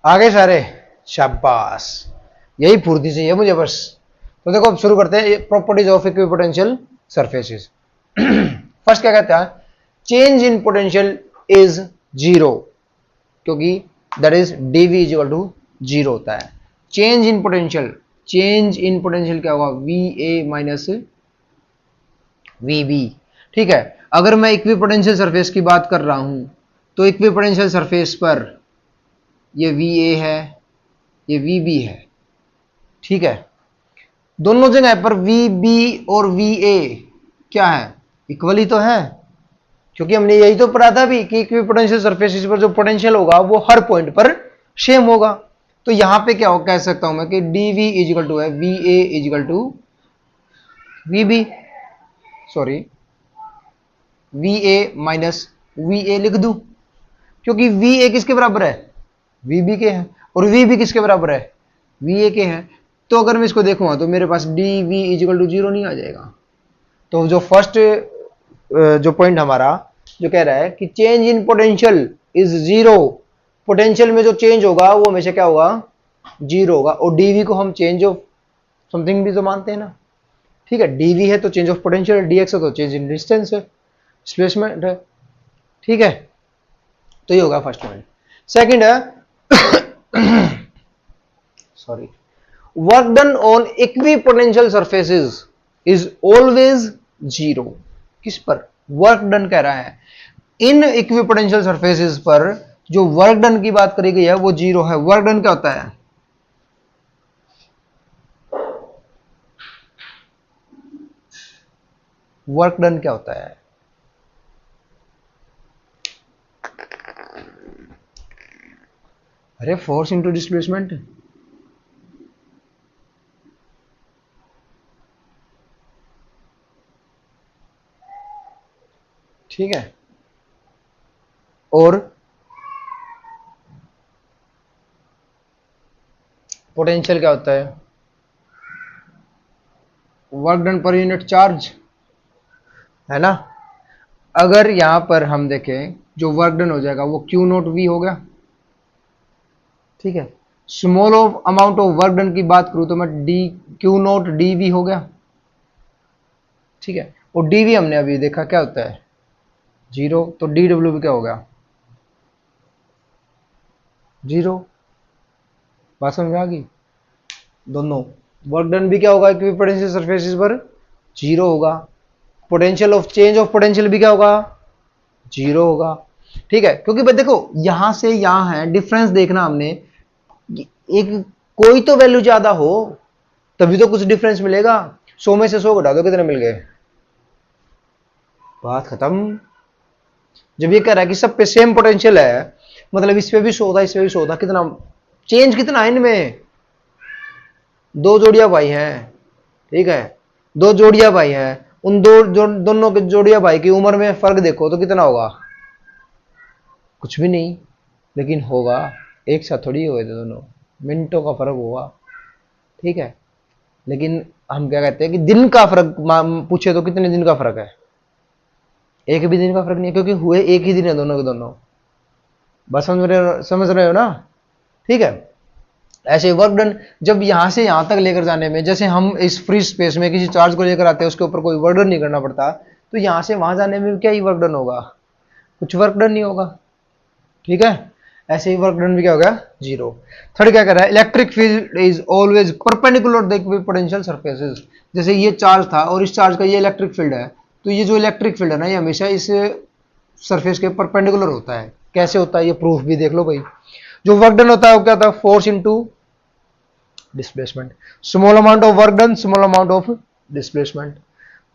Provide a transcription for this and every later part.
आगे सारे, शाबाश, यही फुर्ती चाहिए मुझे बस। तो देखो अब शुरू करते हैं properties of equipotential surfaces. First क्या कहता है, change in potential is zero, क्योंकि that is dv is equal to zero होता है। Change in potential, change in potential क्या होगा, va माइनस vb। ठीक है, अगर मैं इक्विपोटेंशियल सरफेस की बात कर रहा हूं तो इक्विपोटेंशियल सरफेस पर ये va है, ये vb है। ठीक है, दोनों जगह पर vb और va क्या है, इक्वल ही तो है, क्योंकि हमने यही तो पढ़ा था भी कि इक्विपोटेंशियल सरफेसेस पर जो पोटेंशियल होगा वो हर पॉइंट पर सेम होगा। तो यहां पे क्या हो, कह सकता हूं मैं कि dv इज इक्वल टू है va is equal to vb, sorry va minus va लिख दूं, क्योंकि va किसके बराबर है, vb के है, और vb किसके बराबर है, va के है। तो अगर मैं इसको देखूंगा तो मेरे पास dv is equal to zero नहीं आ जाएगा। तो जो फर्स्ट जो पॉइंट हमारा जो कह रहा है कि change in potential is zero, potential में जो चेंज होगा वो हमेशा क्या होगा, जीरो होगा। और dv को हम चेंज ऑफ समथिंग भी तो मानते हैं ना। ठीक है, dv है तो चेंज ऑफ पोटेंशियल, dx है तो चेंज इन डिस्टेंस है, डिस्प्लेसमेंट है। ठीक है, तो ये होगा फर्स्ट पॉइंट। सेकंड है sorry, work done on equipotential surfaces is always zero. किस पर वर्क डन कह रहा है, इन इक्विपोटेंशियल सरफेसेस पर जो वर्क डन की बात करी गई है वो जीरो है। वर्क डन क्या होता है, वर्क डन क्या होता है, अरे फोर्स इंटू डिस्प्लेसमेंट। ठीक है, और पोटेंशियल क्या होता है, work done per unit charge, है ना। अगर यहां पर हम देखें जो वर्क डन हो जाएगा वो क्यू नोट वी हो गया। ठीक है, small of amount of work done की बात करूं तो मैं D Q naught D V हो गया। ठीक है, और डी वी हमने अभी देखा क्या होता है, जीरो, तो डी डब्ल्यू भी क्या हो गया, जीरो। बात समझ में आ गई, दोनों वर्क डन भी क्या होगा इक्विपोटेंशियल सरफेसेस पर, जीरो होगा। Potential of change of potential भी क्या होगा, जीरो होगा। ठीक है, क्योंकि भाई देखो यहां से यहां है, डिफरेंस देखना हमने, एक कोई तो वैल्यू ज्यादा हो तभी तो कुछ डिफरेंस मिलेगा। 100 में से 100 घटा दो कितने मिल गए, बात खत्म। जब ये कह रहा है कि सब पे सेम पोटेंशियल है, मतलब इस पे भी 100 था, इस पे भी 100 था, कितना चेंज कितना है इनमें, दो जोड़िया भाई हैं। ठीक है, दो जोड़िया भाई हैं, उन दोनों के जोड़िया भाई की उम्र में फर्क देखो तो कितना होगा, कुछ भी नहीं, लेकिन होगा, एक साथ थोड़ी हुए थे दोनों, मिनटों का फर्क होगा। ठीक है, लेकिन हम क्या कहते हैं कि दिन का फर्क पूछे तो कितने दिन का फर्क है, एक भी दिन का फर्क नहीं है, क्योंकि हुए एक ही दिन है दोनों के दोनों। बस समझ रहे हो ना। ठीक है, ऐसे वर्क डन जब यहां से यहां तक लेकर जाने में, जैसे हम इस फ्री स्पेस में किसी चार्ज को लेकर आते हैं उसके ऊपर कोई वर्क डन नहीं करना पड़ता, तो यहां से वहां जाने में क्या ही वर्क डन होगा, कुछ वर्क डन नहीं होगा। ठीक है, ऐसे ही वर्क डन भी क्या होगा, जीरो। थर्ड क्या कर रहा है, electric field is always perpendicular the equipotential surfaces. जैसे ये चार्ज था और इस चार्ज का ये इलेक्ट्रिक फील्ड है, तो ये जो इलेक्ट्रिक फील्ड है ना ये हमेशा इस सरफेस के परपेंडिकुलर होता है। कैसे होता है ये प्रूफ भी देख लो भाई। जो वर्क डन होता है वो क्या होता है, force into displacement, small amount of work done small amount of displacement.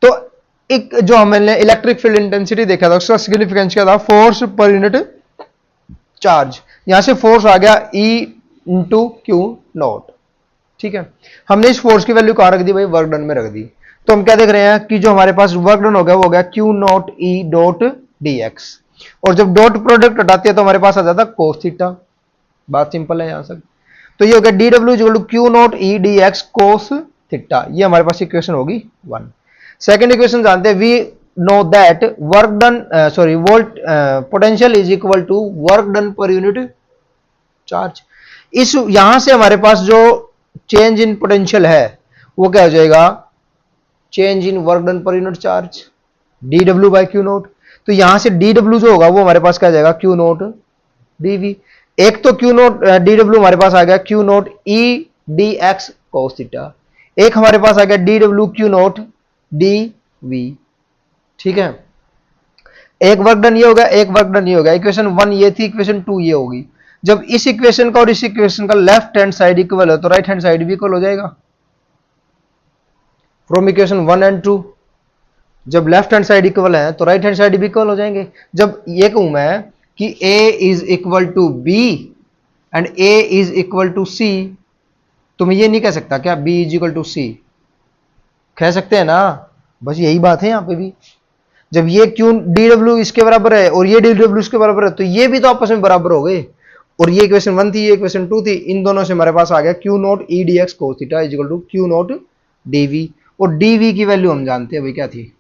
तो एक जो हमने इलेक्ट्रिक फील्ड इंटेंसिटी देखा था उसका सिग्निफिकेंस क्या था, फोर्स पर यूनिट चार्ज। यहां से फोर्स आ गया E इंटू क्यू नॉट। ठीक है, हमने इस फोर्स की वैल्यू कहां रख दी भाई, वर्क डन में रख दी। तो हम क्या देख रहे हैं कि जो हमारे पास वर्क डन हो गया वो हो गया Q naught E dot D x, और जब डॉट प्रोडक्ट हटाते हैं तो हमारे पास आ जाता कोस थीटा। बात सिंपल है यहां से। तो ये हो गया D W equal to Q naught E D X cos theta, ये हमारे पास इक्वेशन होगी 1। सेकंड इक्वेशन जानते हैं, we know that work done volt potential is equal to work done per unit charge. इस यहां से हमारे पास जो चेंज इन पोटेंशियल है वो क्या हो जाएगा, change in work done per unit charge, dw by Q naught. तो यहां से dw जो होगा वो हमारे पास क्या जाएगा, क्यू नोट dv। एक तो क्यू नोट dw हमारे पास आ गया Q note e dx cos theta, एक हमारे पास आ गया dw क्यू नोट dv। ठीक है, एक वर्क डन ये हो गया, एक वर्क डन ये हो गया। इक्वेशन 1 ये थी, इक्वेशन 2 ये होगी। जब इस इक्वेशन का और इस इक्वेशन का लेफ्ट हैंड साइड इक्वल है तो राइट हैंड साइड भी इक्वल हो जाएगा फ्रॉम इक्वेशन 1 एंड 2। जब लेफ्ट हैंड साइड इक्वल है तो राइट हैंड साइड भी इक्वल हो जाएंगे। जब ये कहूं मैं कि a is equal to b and a is equal to c, तो मैं ये नहीं कह सकता क्या b is equal to c, कह सकते हैं ना, बस यही बात है यहां पे भी। जब ये क्यू dw इसके बराबर है और ये dw इसके बराबर है तो ये भी तो आपस में बराबर हो गए। और ये इक्वेशन 1 थी, ये इक्वेशन 2 थी, इन दोनों से हमारे पास आ गया Q naught E D X cos theta is equal to Q naught D V. और डीवी की वैल्यू हम जानते हैं भाई क्या थी,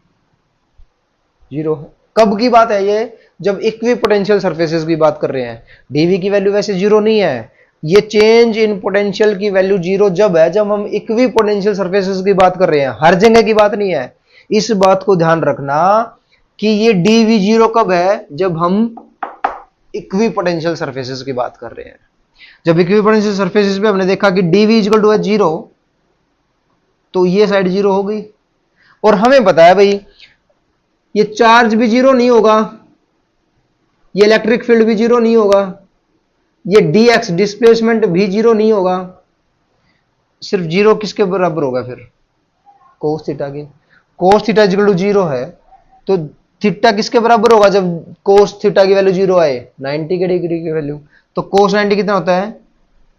0। कब की बात है ये, जब इक्विपोटेंशियल सरफेसेस की बात कर रहे हैं। डीवी की वैल्यू वैसे 0 नहीं है, ये चेंज इन पोटेंशियल की वैल्यू 0 जब है जब हम इक्विपोटेंशियल सरफेसेस की बात कर रहे हैं, हर जगह की बात नहीं है। इस बात को ध्यान रखना कि ये dv 0 कब है, जब हम इक्विपोटेंशियल सरफेसेस की बात कर रहे हैं। जब इक्विपोटेंशियल सरफेसेस पे हमने देखा कि dv इक्वल टू है 0, तो ये साइड 0 हो गई। और हमें पता है भाई ये चार्ज भी 0 नहीं होगा, ये इलेक्ट्रिक फील्ड भी 0 नहीं होगा, ये dx डिस्प्लेसमेंट भी 0 नहीं होगा। सिर्फ 0 किसके बराबर होगा फिर, कोस थीटा के। कोस थीटा इक्वल टू 0 है तो थीटा किसके बराबर होगा जब कोस थीटा की वैल्यू 0 आए, 90 के डिग्री की वैल्यू। तो कोस 90 कितना होता है,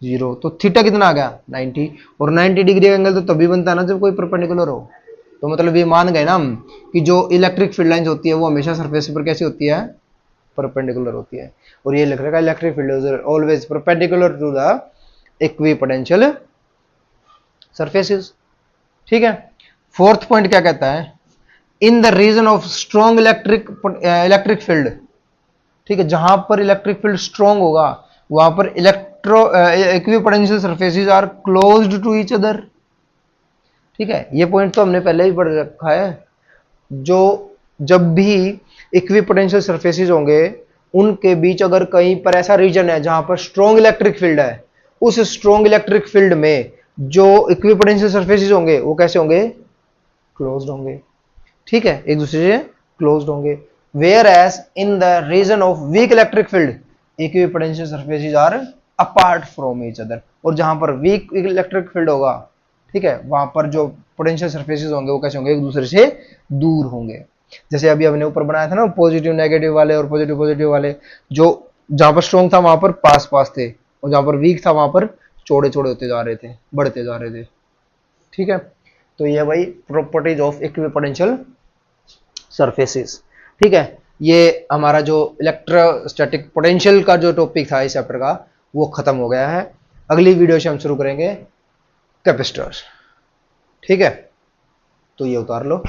0। तो थीटा कितना आ गया, 90। और 90 डिग्री एंगल तो तभी बनता है ना जब कोई परपेंडिकुलर हो। तो मतलब ये मान गए ना हम कि जो इलेक्ट्रिक फील्ड लाइंस होती है वो हमेशा सरफेस पर कैसी होती है, परपेंडिकुलर होती है। और ये लिख रखा है electric field always perpendicular to the equipotential surfaces. ठीक है, फोर्थ पॉइंट क्या कहता है, in the region of strong electric field. ठीक है, जहां पर इलेक्ट्रिक फील्ड स्ट्रॉन्ग होगा वहां पर equipotential surfaces are closed to each other. ठीक है, ये पॉइंट तो हमने पहले ही पढ़ रखा है। जो जब भी इक्विपोटेंशियल सरफेसेस होंगे उनके बीच अगर कहीं पर ऐसा रीजन है जहां पर स्ट्रॉन्ग इलेक्ट्रिक फील्ड है, उस स्ट्रॉन्ग इलेक्ट्रिक फील्ड में जो इक्विपोटेंशियल सरफेसेस होंगे वो कैसे होंगे, क्लोज्ड होंगे। ठीक है, एक दूसरे से क्लोज्ड होंगे। Whereas in the region of weak electric field equipotential surfaces are apart from each other. और जहां पर वीक इलेक्ट्रिक फील्ड होगा, ठीक है, वहां पर जो पोटेंशियल सरफेसेस होंगे वो कैसे होंगे, एक दूसरे से दूर होंगे। जैसे अभी हमने ऊपर बनाया था ना पॉजिटिव नेगेटिव वाले और पॉजिटिव पॉजिटिव वाले, जो जहां पर स्ट्रॉन्ग था वहां पर पास पास थे और जहां पर वीक था वहां पर चौड़े चौड़े होते जा रहे थे, बढ़ते जा रहे थे। ठीक है, तो ये भाई प्रॉपर्टीज ऑफ इक्विपोटेंशियल सरफेसेस। ठीक है, ये हमारा जो इलेक्ट्रोस्टैटिक पोटेंशियल का जो टॉपिक था इस चैप्टर का वो खत्म हो गया है। अगली वीडियो से हम शुरू करेंगे कैपेसिटर्स। ठीक है, तो ये उतार लो।